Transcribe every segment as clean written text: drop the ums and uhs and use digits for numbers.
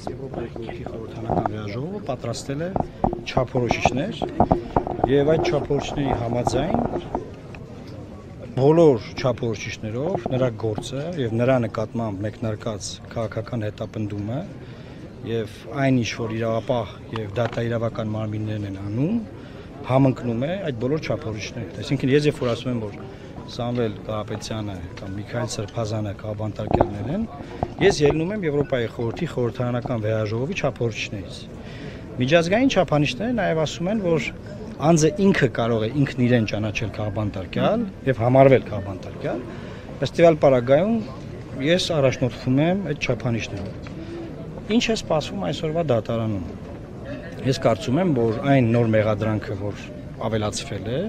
Եվրոպայի խորհրդի խորհրդանական վերաժողովը պատրաստել է չափորոշիչներ եւ այդ չափորոշիչների համաձայն բոլոր չափորոշիչներով նրա գործը եւ նրա նկատմամբ մեկնարկած քաղաքական հետապնդումը եւ այն ինչ որ իրավապահ եւ դատաիրավական մարմիններն են անում համընկնում է այդ բոլոր չափորոշիչների։ Այսինքն ես երբ որ ասում եմ որ Սամվել Կարապետյանը կամ Միքայել Սրբազանը քաղաքապետարներ են, ես ելնում եմ Եվրոպայի խորհրդի խորհրդարանական վերաժողովի չափորոշիչներից։ Միջազգային չափանիշները նաև ասում են, որ անձը ինքը կարող է ինքն իրեն ճանաչել քաղաքապետարյալ եւ համարվել քաղաքապետարյալ, ըստ տվյալ պարագայում ես առաջնորդվում եմ այդ չափանիշներով։ Ինչ է սպասվում այսօրվա դատարանում։ Ես կարծում եմ, որ այն նոր մեղադրանքը, որ ավելացվել է,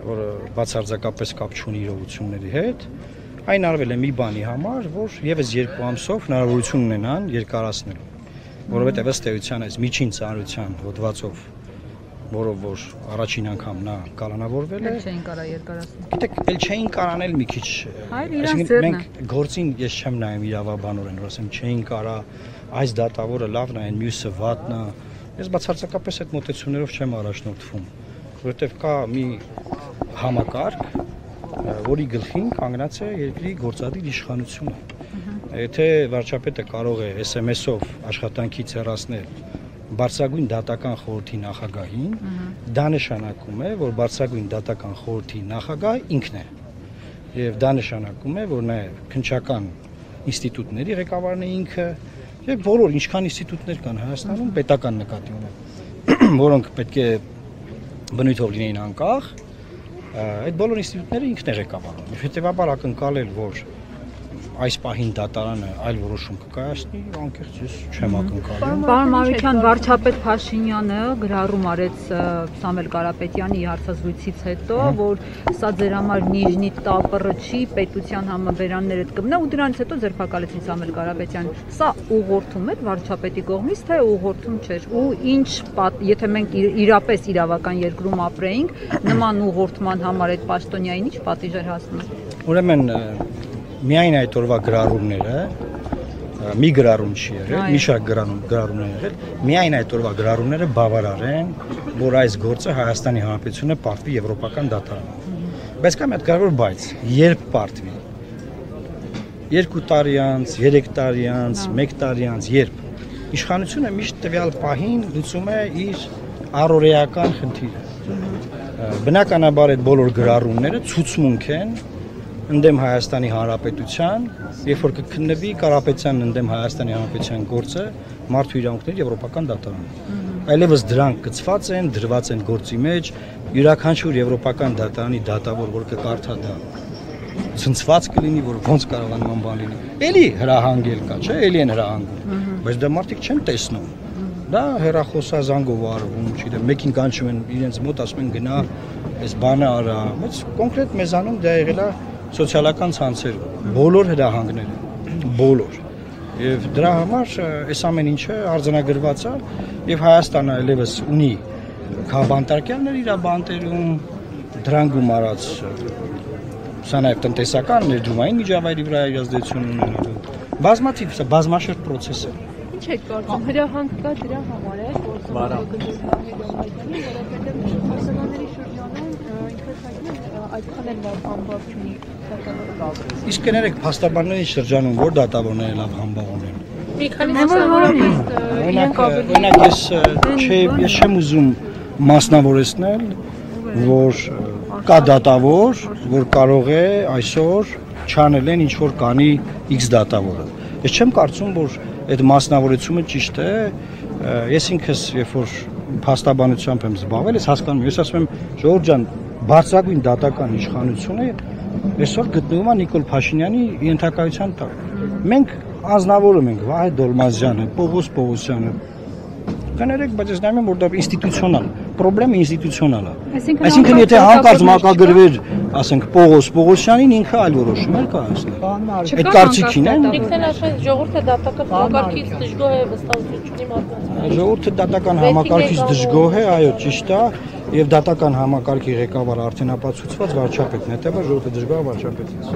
որը բացարձակապես կապ չունի իրողությունների հետ, այն արվել է մի բանի համար, որ եւս 2 ամսով հնարավորություն ունենան երկարացնել, որովհետեւ ըստ էության այս միջին ծանրության հոդվածով, որով որ առաջին անգամ նա կալանավորվել է, չէին կարա երկարացնել։ Գիտեք, ել չէին կարանել մի քիչ, այսինքն մենք գործին ես չեմ նայում իրավաբանորեն, որ ասեմ չէին կարա, այս դատավորը լավն է, այն մյուսը վատն է, ես բացարձակապես այդ մոտեցումներով չեմ առաջնորդվում, որովհետեւ կա մի համակարգ, որի գլխին կանգնած է երկրի գործադիր իշխանությունը։ Եթե վարչապետը կարող է SMS-ով աշխատանքից հեռացնել բարձրագույն դատական խորհրդի նախագահին, դա նշանակում է, որ բարձրագույն դատական խորհրդի նախագահը ինքն է։ Եվ դա նշանակում է, որ նաև քննչական ինստիտուտների ղեկավարն է ինքը, եւ բոլոր ինչքան ինստիտուտներ կան Հայաստանում պետական նկատի ունեն, որոնք պետք է բնույթով լինեին անկախ, այդ բոլոր ինստիտուտները ինքն է ղեկավարում։ Հետևաբար ակնկալել, որ այս պահին դատարանը այլ որոշում կկայացնի, անկեղծ ես չեմ ակնկալում։ Պարոն Մանուկյան, վարչապետ Փաշինյանը գրառում արեց Սամվել Կարապետյանի հարցազրույցից հետո, որ սա ձեր համար նիժնի տապռը չի, պետության համաբերանները կմնա ու դրանից հետո ձերբակալեցին Սամվել Կարապետյանին։ Սա ուղղորդում էր վարչապետի կողմից, թե ուղղորդում չէր։ Ու ինչ, եթե մենք իրապես իրավական երկրում ապրեինք, նման ուղղորդման համար այդ պաշտոնյային ինչ պատիժ էր հասնում։ Ուրեմն միայն այդ օրվա գրառումները, մի գրառում չի եղել, մի շարք գրառումներ եղել, միայն այդ օրվա գրառումները բավարար են, որ այս գործը Հայաստանի Հանրապետությունը պարտվի եվրոպական դատարանում։ Բայց կա մի հատ կարևոր բայց, երբ պարտվի։ 2 տարի անց, 3 տարի անց, 1 տարի անց, երբ իշխանությունը միշտ տվյալ պահին լուծում է իր առօրեական խնդիրը։ Բնականաբար այդ բոլոր գրառումները ցուցմունք են ընդդեմ Հայաստանի Հանրապետության, երբ որ կքննվի Կարապետյանն ընդդեմ Հայաստանի Հանրապետության գործը մարդու իրավունքների եվրոպական դատարանում։ Այլևս դրանք գծված են, դրված են գործի մեջ, յուրաքանչյուր եվրոպական դատարանի դատավոր, որ կկարդա դա ցնցված կլինի, որ ոնց կարող է նման բան լինի։ Էլի հրահանգել կա, չէ՞, էլի են հրահանգում։ Բայց դա մարդիկ չեն տեսնում։ Դա հեռախոսազանգով արվում, չգիտեմ, մեկին կանչում են իրենց մոտ, ասում են գնա, այս բանը արա, բայց կոնկրետ մեզանում դա եղել է սոցիալական ցանցերում, բոլոր հրահանգները, բոլոր։ Եվ դրա համար այս ամեն ինչը արձանագրված է եւ Հայաստանը այլևս ունի քաղաքապետարյաններ իր բանտերում, դրան գումարած սա նաեւ տնտեսական ներդրումային միջավայրի վրա ազդեցություն ունենալու։ Բազմաթիվ սա բազմաշերտ process է։ Ինչ եք կարծում, հրահանգ կա դրա համար է, այդքան էլ լավ համբավ չունի դատավորը։ Իսկ կներեք փաստաբանների շրջանում որ դատավորները լավ համբավ ունեն։ Մի քանի Օրինակ ես չեմ ուզում մասնավորեցնել, որ կա դատավոր, որ կարող է այսօր չանելեն ինչ որ կանի X դատավորը։ Ես չեմ կարծում, որ այդ մասնավորեցումը ճիշտ է։ Ես ինքս երբ որ փաստաբանությամբ եմ զբաղվել, ես հասկանում եմ, ես ասում եմ Ժողովուրդ ջան, բարձրագույն դատական իշխանությունը այսօր գտնվում է Նիկոլ Փաշինյանի ենթակայության տակ։ Մենք անձնավորում ենք Վահե Դոլմազյանը, Պողոս Պողոսյանը։ Կներեք, բայց ես նայում եմ, որ դա ինստիտուցիոնալ, խնդիրը ինստիտուցիոնալ է։ Այսինքն եթե հանկարծ մակագրվեր, ասենք Պողոս Պողոսյանին ինքը այլ որոշում էր կայացնել։ Այդ կարծիքին են։ Ինքն ասել ժողովուրդը դատական համակարգից դժգոհ է վստահություն չունի մարդկանց։ Ժողովուրդը դատական համակարգից դժգոհ է, այո, ճիշտ է, եւ դատական համակարգի ղեկավարը արդեն ապացուցված վարչապետն է, հետեւաբար ժողովուրդը դժգոհ է վարչապետից։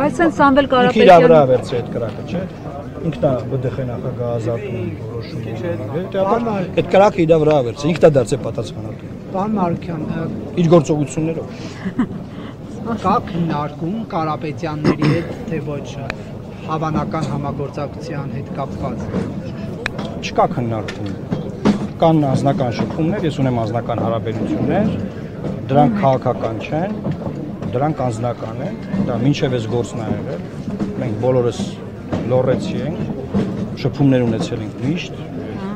Բայց Սամվել Կարապետյանը իր վրա վերցրի այդ կրակը, չէ՞։ ինքն է ԲԴԽ նախագահազատում որոշում ունի։ Հետո այդ կրակը իր վրա վերցրեց, ինքն է դարձել պատասխանատու։ Պարոն Մարուկյան, Իր գործողություններով։ կա քննարկում Կարապետյանների հետ, թե ոչ հավանական համագործակցության հետ կապված։ Չկա քննարկում։ Կան անձնական շփումներ, ես ունեմ անձնական հարաբերություններ, դրանք քաղաքական չեն, դրանք անձնական են, դա մինչև այս գործն ա եղել, մենք բոլորս լոռեցի ենք, շփումներ ունեցել ենք միշտ,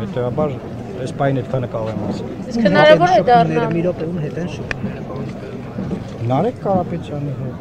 հետեւաբար այս պայն այդքանը կարող եմ ասել։ Իսկ հնարավոր է դառնալ Մի րոպեում հետ են շփումները։ Նարեկ Կարապետյանի հետ,